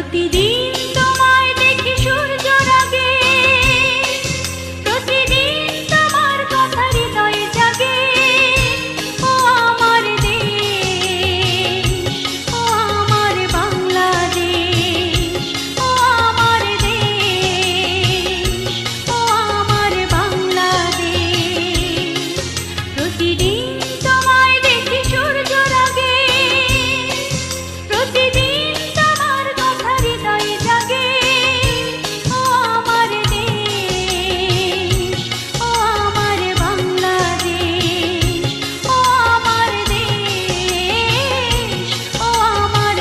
প্রতিদিন তোমায় দেখি সূর্যের আগে, প্রতিদিন তোমার কথা হৃদয়ে জাগে। ও আমার দেশ, ও আমার বাংলাদেশ, ও আমার দেশ, ও আমার বাংলাদেশ। প্রতিদিন তোমায় দেখি সূর্যের আগে, প্রতিদিন তোমার কথা হৃদয়ে জাগে। ও আমার দেশ, ও আমার বাংলাদেশ, ও আমার দেশ, ও আমার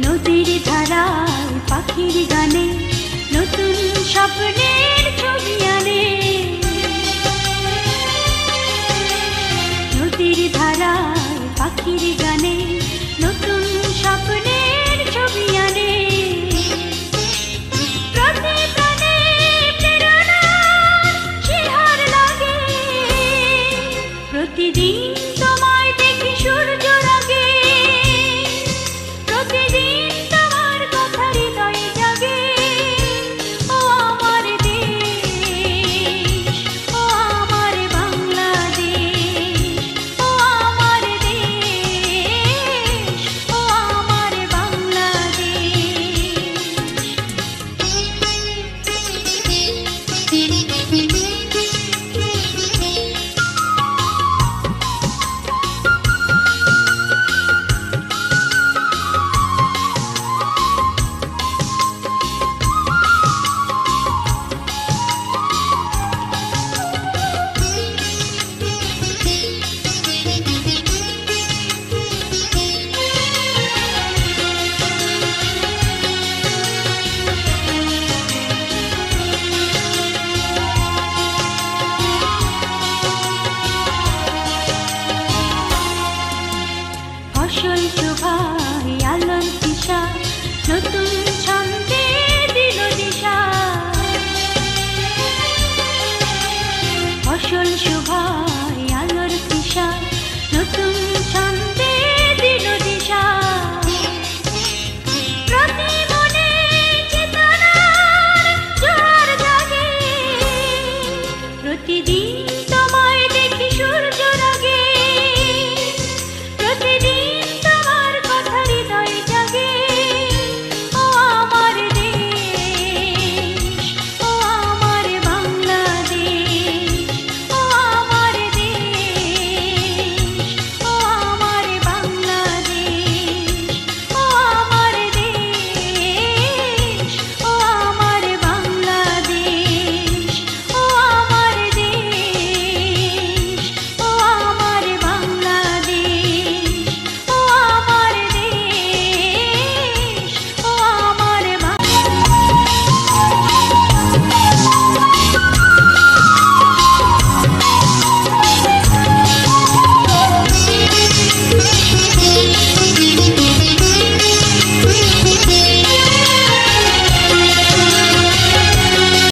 নদীর ধারায় পাখির গানে নতুন স্বপ্নের